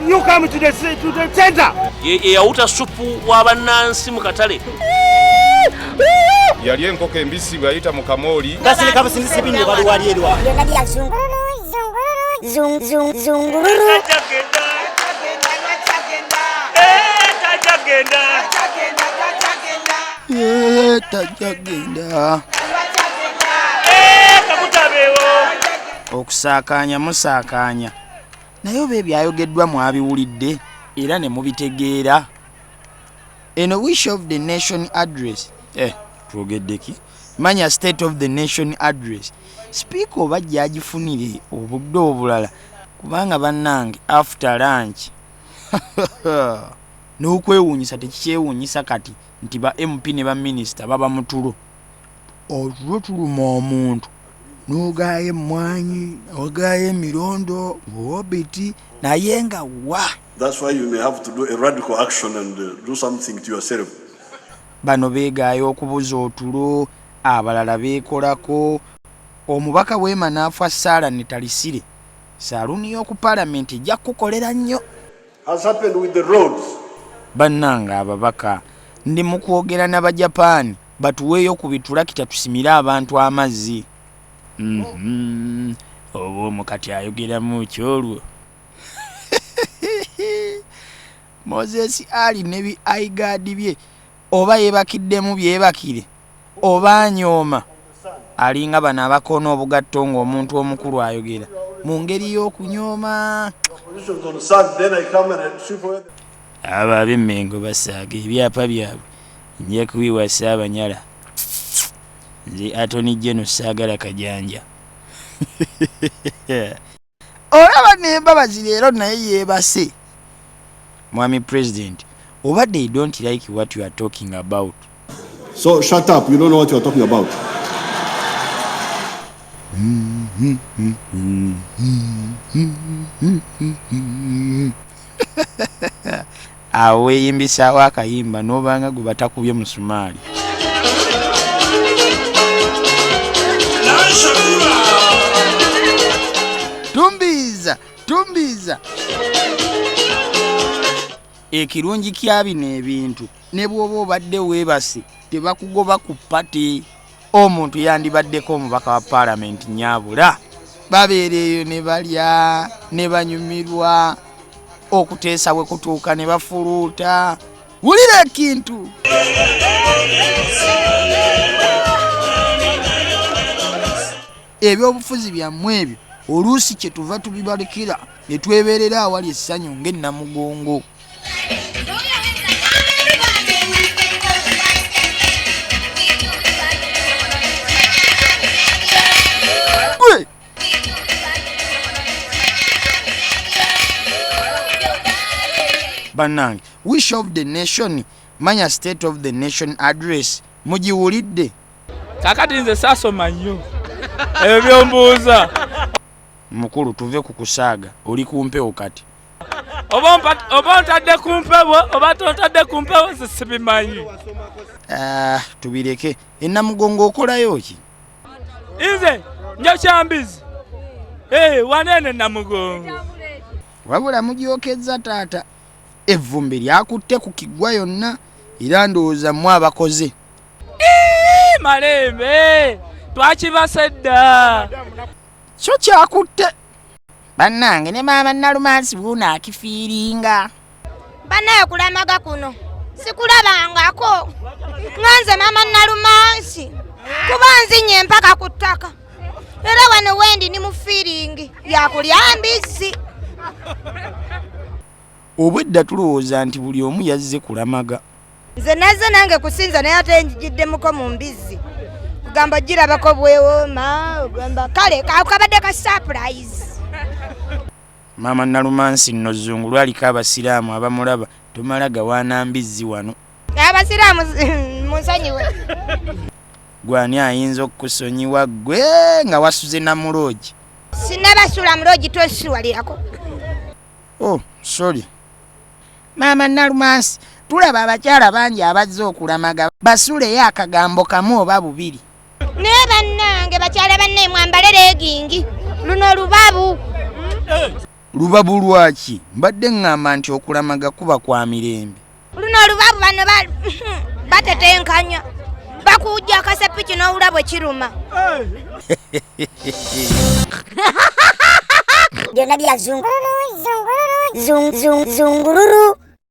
You come to the center. Yauta supu w'abannansi mu katale. Yali enkoko embisi bayita mu kamoli. Kasile kabasindise bino bali wali erwa. Zungururu. Tajagenda. Okusakanya musakanya. Naye oba ebyayogeddwa mwabiwulidde era ne mubitegeera. Eno Wish of the Nation address. Twogeddeki. Manya State of the Nation address. Speaker oba jagifunire obudde obulala kubanga bannange after lunch. N'okwewuunyisa tekikyewuunyisa kati nti ba MP ne ba minister baba mutulo. Otulo tuluma omuntu. N'ogaaye emmwanyi, ogaaye emirondo, obiti, naye nga wa. That's why you may have to do a radical action and do something to yourself. Bano beegaaye okubuza otulo, abalala beekolako. Omubaka w'Ema n'afa Sarah Netalisire. Saaluni y'oku Parliament ejja kukolera nnyo. Has happened with the roads. Bannanga ababaka ndi mu kwogera n'Abajapani batuweeyo ku bitulakita tusimire abantu amazzi. Oba omukati ayogeramu kyolwo. Moses Ali ne bi aigadi bye oba yebakiddemu byebakire oba anyooma alinga bano abakoona obugatto ng'omuntu omukulu ayogera mu ngeri y'okunyooma. Abo ab'Emmengo basaaga ebyapa byabwe nja kubiwa Ssaabanyala. Nze Attorney General saagala kajanja. Olaba n'embabazi leero naye yeebase. Mwami President, over they don't like what you are talking about. So shut up, you don't know what you are talking about. Awe yimbisaawo akayimba n'obanga gwe batakubye musumaali. Tumbiza. Ekirungi kya bino ebintu ne bw'oba obadde weebase tebakugoba ku pati. Omuntu yandibaddeko omubaka wa Parliament nnyabula. Babeera eyo ne balya ne banyumirwa okuteesa we kutuuka ne bafuluuta. Wulira ekintu. Ebyobufuzi byammwe ebyo oluusi kye tuva tubibalekera ne twebeerera awali essanyu ng'ennamugongo. Bannange, Wish of the Nation, Manya State of the Nation address. Mugiwulidde? Kakati nze saasoma nnyo ebyombuuza. Mukulu tuve ku kusaaga, oli kumpewo kati. Oba ntadde kumpewo, oba tontadde kumpewo nze sibimanyi. Tubireke. Ennamugongo okolayo ki? Nze nja kyambizi. Wanene Namugongo. Wabula mugyokezza taata. Evvumbi lyakutte ku kiggwa yonna era ndowooza mmwe abakoze. Malembe twakibase dda. Kyo kyakutte. Bannange ne maama Nalumansi buuna akifiiringa. Bannaye kulamaga kuno sikulabangako. Nganze maama Nalumansi kuba nzinye mpaka ku ttaka. Era wano wendi ni mu fiiringi yakulya mbisi. Obwedda tulowooza nti buli omu yazze kulamaga. Nze nazze nange kusinza naye ate njiddemuko mu mbizzi. Kugamba girabako bwewooma, ogamba kale kakabadde ka surprise. Maama Nalumansi nno Zzungu aliko abasiraamu abamulaba tomala gawaana mbizzi wano. Abasiraamu munsonyiwe. Gwani ayinza okukusonyiwa gwe nga wasuze Namuloogi. Sinnabasula Muloogi tosuwalirako. Oh, sorry. Maama Nalumansi, tulaba abakyala bangi abazze okulamaga basuleyo akagambo kamu oba bubiri. Naye bannange bakyala banne mwambale leegingi luno lubabu. lubabu lwaki mbadde ngamba nti okulamaga kuba kwa mirembe luno olubabu bano batetenkanya bakujja akasepiki n'owula bwe kiruma byonna bya zungururu